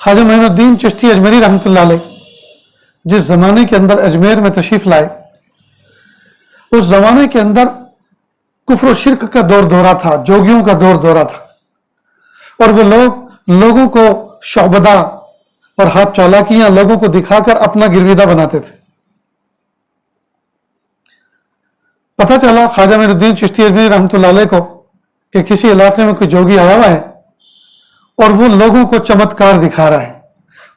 خواجہ معین الدین چشتی اجمیری رحمۃ اللہ علیہ جس زمانے کے اندر اجمیر میں تشریف لائے، اس زمانے کے اندر کفر و شرک کا دور دورہ تھا، جوگیوں کا دور دورہ تھا، اور وہ لوگوں کو شعبدہ اور ہاتھ چالاکیاں لوگوں کو دکھا کر اپنا گرویدہ بناتے تھے۔ پتہ چلا خواجہ معین الدین چشتی اجمیری رحمۃ اللہ علیہ کو کہ کسی علاقے میں کوئی جوگی آیا ہوا ہے اور وہ لوگوں کو چمتکار دکھا رہا ہے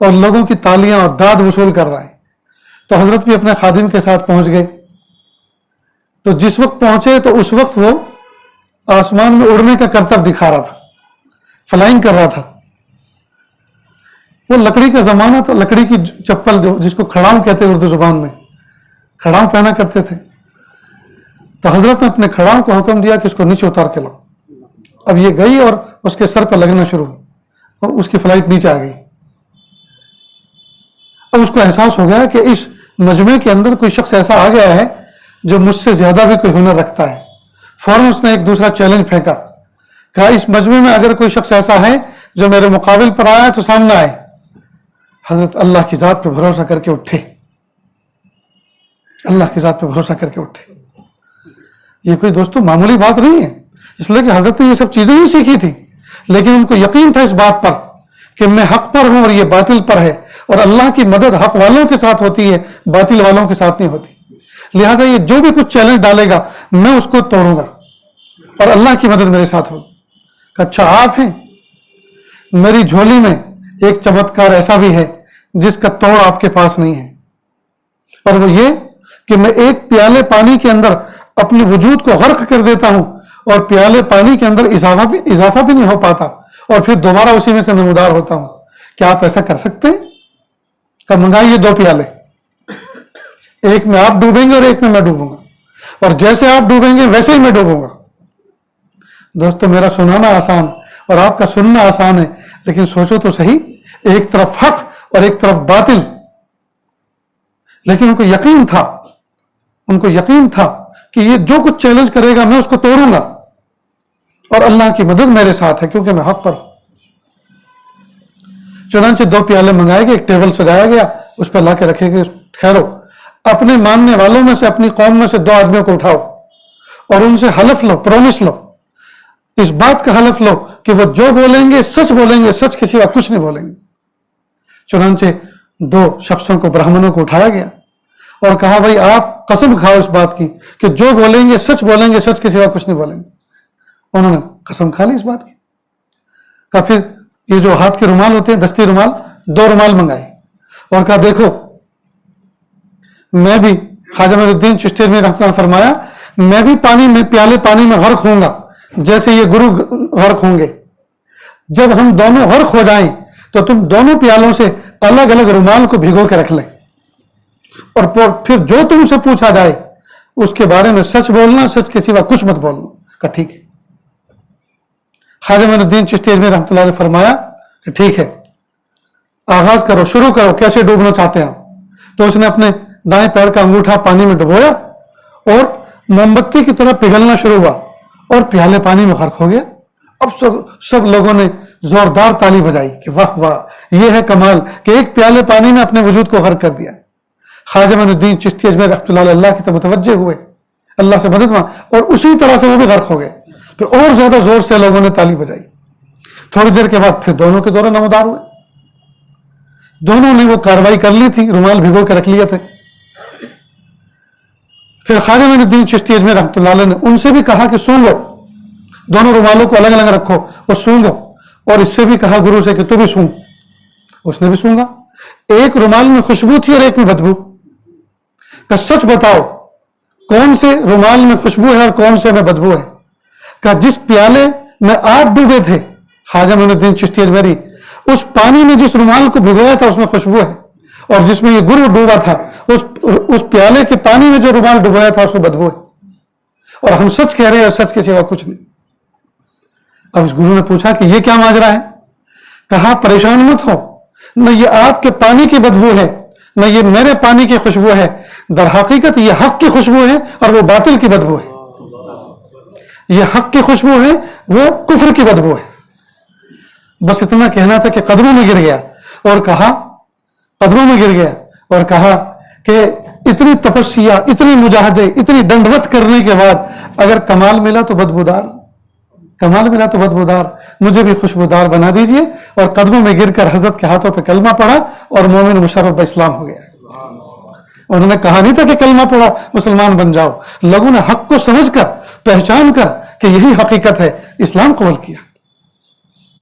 اور لوگوں کی تالیاں اور داد وصول کر رہا ہے۔ تو حضرت بھی اپنے خادم کے ساتھ پہنچ گئے۔ تو جس وقت پہنچے تو اس وقت وہ آسمان میں اڑنے کا کرتب دکھا رہا تھا، فلائنگ کر رہا تھا۔ وہ لکڑی کا زمانہ تھا، لکڑی کی چپل جس کو کھڑاؤں کہتے ہیں اردو زبان میں، کھڑاؤں پہنا کرتے تھے۔ تو حضرت نے اپنے کھڑاؤں کو حکم دیا کہ اس کو نیچے اتار کے لاؤ۔ اب یہ گئی اور اس کے سر پہ لگنا شروع اور اس کی فلائٹ نیچے آ گئی۔ اب اس کو احساس ہو گیا کہ اس مجمع کے اندر کوئی شخص ایسا آ گیا ہے جو مجھ سے زیادہ بھی کوئی ہنر رکھتا ہے۔ فوراً اس نے ایک دوسرا چیلنج پھینکا، کہا اس مجمع میں اگر کوئی شخص ایسا ہے جو میرے مقابل پر آیا تو سامنے آئے۔ حضرت اللہ کی ذات پہ بھروسہ کر کے اٹھے، اللہ کی ذات پہ بھروسہ کر کے اٹھے۔ یہ کوئی دوستو معمولی بات نہیں ہے، اس لیے کہ حضرت نے یہ سب چیزیں نہیں سیکھی تھی، لیکن ان کو یقین تھا اس بات پر کہ میں حق پر ہوں اور یہ باطل پر ہے، اور اللہ کی مدد حق والوں کے ساتھ ہوتی ہے، باطل والوں کے ساتھ نہیں ہوتی۔ لہٰذا یہ جو بھی کچھ چیلنج ڈالے گا میں اس کو توڑوں گا اور اللہ کی مدد میرے ساتھ ہوگی۔ کہ اچھا آپ ہیں، میری جھولی میں ایک چمتکار ایسا بھی ہے جس کا توڑ آپ کے پاس نہیں ہے، اور وہ یہ کہ میں ایک پیالے پانی کے اندر اپنے وجود کو غرق کر دیتا ہوں اور پیالے پانی کے اندر اضافہ بھی نہیں ہو پاتا، اور پھر دوبارہ اسی میں سے نمودار ہوتا ہوں۔ کیا آپ ایسا کر سکتے ہیں؟ کہ منگائیے 2 پیالے، ایک میں آپ ڈوبیں گے اور ایک میں ڈوبوں گا، اور جیسے آپ ڈوبیں گے ویسے ہی میں ڈوبوں گا۔ دوستو میرا سنانا آسان اور آپ کا سننا آسان ہے، لیکن سوچو تو صحیح، ایک طرف حق اور ایک طرف باطل، لیکن ان کو یقین تھا کہ یہ جو کچھ چیلنج کرے گا میں اس کو توڑوں گا، اور اللہ کی مدد میرے ساتھ ہے کیونکہ میں حق پر ہوں۔ چنانچہ 2 پیالے منگائے گئے، ایک ٹیبل سجایا گیا، اس پہ لا کے رکھے گئے۔ ٹھہرو، اپنے ماننے والوں میں سے، اپنی قوم میں سے 2 آدمیوں کو اٹھاؤ اور ان سے حلف لو، پرومس لو، اس بات کا حلف لو کہ وہ جو بولیں گے سچ بولیں گے، سچ کے سوا کچھ نہیں بولیں گے۔ چنانچہ 2 شخصوں کو، برہمنوں کو اٹھایا گیا اور کہا بھائی آپ قسم کھاؤ اس بات کی کہ جو بولیں گے سچ بولیں گے، سچ کے سوا کچھ نہیں بولیں گے۔ انہوں نے قسم کھا لی اس بات کی۔ کہا پھر یہ جو ہاتھ کے رومال ہوتے ہیں، دستی رومال، 2 رومال منگائے اور کہا دیکھو میں بھی، خواجہ معین الدین چشتی اجمیری رحمۃ اللہ فرمایا، میں بھی پیالے پانی میں غرق ہوں گا جیسے یہ گرو غرق ہوں گے۔ جب ہم دونوں غرق ہو جائیں تو تم دونوں پیالوں سے الگ الگ رومال کو بھگو کے رکھ لیں، اور پھر جو تم سے پوچھا جائے اس کے بارے میں سچ بولنا، سچ کے سوا کچھ مت بولنا۔ کہا ٹھیک ہے۔ خواجہ معین الدین چشتی اجمیری رحمۃ اللہ نے فرمایا کہ ٹھیک ہے، آغاز کرو، شروع کرو، کیسے ڈوبنا چاہتے ہیں آپ؟ تو اس نے اپنے دائیں پیر کا انگوٹھا پانی میں ڈبویا اور موم بتی کی طرح پگھلنا شروع ہوا اور پیالے پانی میں غرق ہو گیا۔ اب سب لوگوں نے زوردار تالی بجائی کہ واہ واہ، یہ ہے کمال کہ ایک پیالے پانی میں اپنے وجود کو غرق کر دیا۔ خواجہ معین الدین چشتی اجمیری رحمۃ اللہ علیہ اللہ کی طرف متوجہ ہوئے، اللہ سے مدد مانگی، اور اسی طرح سے وہ بھی غرق ہو گئے۔ پھر اور زیادہ زور سے لوگوں نے تالی بجائی۔ تھوڑی دیر کے بعد پھر دونوں کے دورے نمودار ہوئے۔ دونوں نے وہ کاروائی کر لی تھی، رومال بھگو کے رکھ لیے تھے۔ پھر خواجہ معین الدین چشتی اجمیری رحمۃ اللہ علیہ نے ان سے بھی کہا کہ سون لو، دونوں رومالوں کو الگ الگ رکھو اور سونگو، اور اس سے بھی کہا گرو سے کہ تو بھی سونگ۔ اس نے بھی سونگا۔ ایک رومال میں خوشبو تھی اور ایک میں بدبو۔ کہ سچ بتاؤ کون سے رومال میں خوشبو ہے اور کون سے میں بدبو ہے؟ کہ جس پیالے میں آپ ڈوبے تھے خواجہ معین الدین چشتی اجمیری، اس پانی میں جس رومال کو بھگویا تھا اس میں خوشبو ہے، اور جس میں یہ گرو ڈوبا تھا اس پیالے کے پانی میں جو رومال ڈبویا تھا اس میں بدبو ہے، اور ہم سچ کہہ رہے ہیں، سچ کے سوا کچھ نہیں۔ اب اس گرو نے پوچھا کہ یہ کیا ماجرا ہے؟ کہا پریشان مت ہو، نہ یہ آپ کے پانی کی بدبو ہے نہ یہ میرے پانی کی خوشبو ہے، در حقیقت یہ حق کی خوشبو ہے اور وہ باطل کی بدبو ہے۔ یہ حق کی خوشبو ہے، وہ کفر کی بدبو ہے۔ بس اتنا کہنا تھا کہ قدموں میں گر گیا اور کہا, قدموں میں گر گیا اور کہا کہ اتنی تپسیا, اتنی مجاہدے, اتنی ڈنڈوت کرنے کے بعد اگر کمال ملا تو بدبودار, کمال ملا تو بدبودار, مجھے بھی خوشبودار بنا دیجئے. اور قدموں میں گر کر حضرت کے ہاتھوں پہ کلمہ پڑھا اور مومن مشرف اسلام ہو گیا. انہوں نے کہا نہیں تھا کہ کلمہ پڑھا مسلمان بن جاؤ, لوگوں نے حق کو سمجھ کر, پہچان کر کہ یہی حقیقت ہے, اسلام قبول کیا.